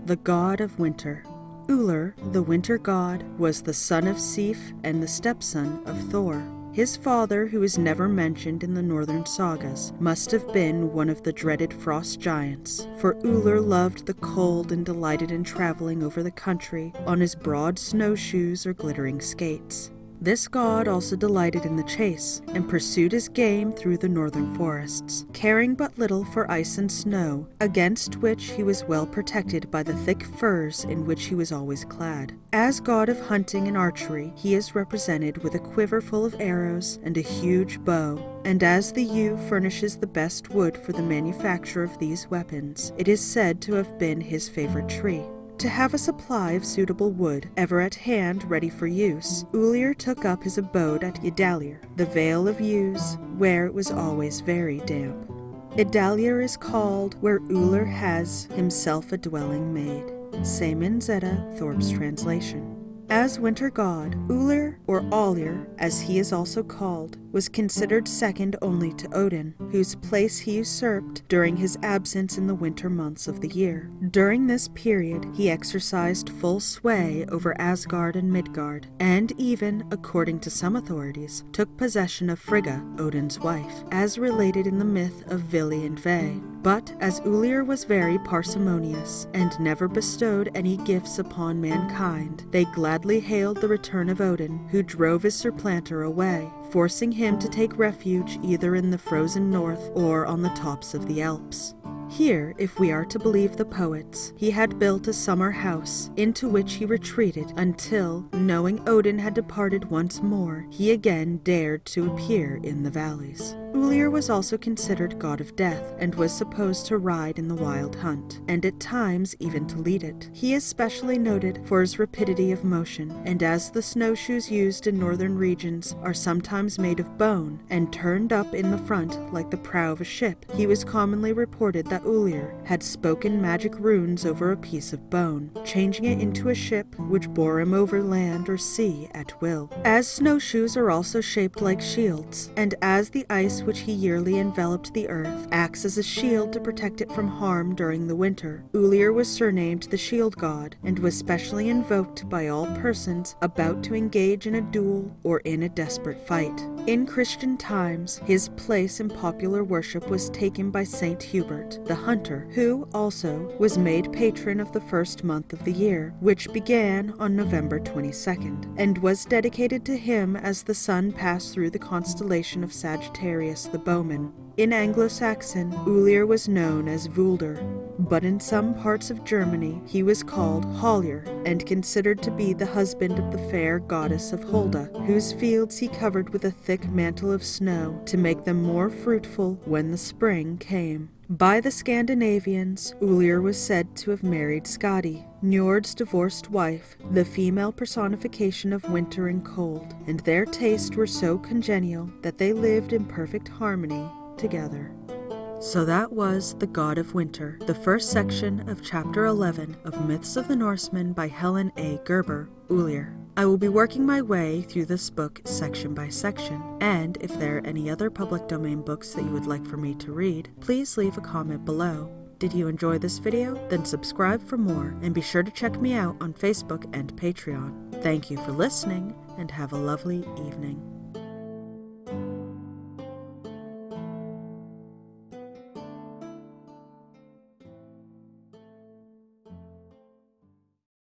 the god of winter. Uller, the winter god, was the son of Sif and the stepson of Thor. His father, who is never mentioned in the northern sagas, must have been one of the dreaded frost giants, for Uller loved the cold and delighted in traveling over the country on his broad snowshoes or glittering skates. This god also delighted in the chase, and pursued his game through the northern forests, caring but little for ice and snow, against which he was well protected by the thick furs in which he was always clad. As god of hunting and archery, he is represented with a quiver full of arrows and a huge bow, and as the yew furnishes the best wood for the manufacture of these weapons, it is said to have been his favorite tree. To have a supply of suitable wood ever at hand ready for use, Uller took up his abode at Idalir, the Vale of Yews, where it was always very damp. Idalir is called where Uller has himself a dwelling made. Seaman Zeta, Thorpe's translation. As winter god, Uller, or Allur, as he is also called, was considered second only to Odin, whose place he usurped during his absence in the winter months of the year. During this period, he exercised full sway over Asgard and Midgard, and even, according to some authorities, took possession of Frigga, Odin's wife, as related in the myth of Vili and Ve. But as Uller was very parsimonious, and never bestowed any gifts upon mankind, they gladly hailed the return of Odin, who drove his supplanter away, forcing him to take refuge either in the frozen north or on the tops of the Alps. Here, if we are to believe the poets, he had built a summer house, into which he retreated until, knowing Odin had departed once more, he again dared to appear in the valleys. Uller was also considered god of death, and was supposed to ride in the wild hunt, and at times even to lead it. He is specially noted for his rapidity of motion, and as the snowshoes used in northern regions are sometimes made of bone, and turned up in the front like the prow of a ship, he was commonly reported that Uller had spoken magic runes over a piece of bone, changing it into a ship which bore him over land or sea at will. As snowshoes are also shaped like shields, and as the ice which he yearly enveloped the earth acts as a shield to protect it from harm during the winter, Uller was surnamed the Shield God, and was specially invoked by all persons about to engage in a duel or in a desperate fight. In Christian times, his place in popular worship was taken by Saint Hubert, the hunter, who also was made patron of the first month of the year, which began on November 22nd, and was dedicated to him as the sun passed through the constellation of Sagittarius the bowman. In Anglo-Saxon, Uller was known as Vulder, but in some parts of Germany he was called Hollur, and considered to be the husband of the fair goddess of Holda, whose fields he covered with a thick mantle of snow to make them more fruitful when the spring came. By the Scandinavians, Uller was said to have married Skadi, Njord's divorced wife, the female personification of winter and cold, and their tastes were so congenial that they lived in perfect harmony together. So that was The God of Winter, the first section of Chapter 11 of Myths of the Norsemen by Helene A Guerber, Uller. I will be working my way through this book section by section, and if there are any other public domain books that you would like for me to read, please leave a comment below. Did you enjoy this video? Then subscribe for more, and be sure to check me out on Facebook and Patreon. Thank you for listening, and have a lovely evening.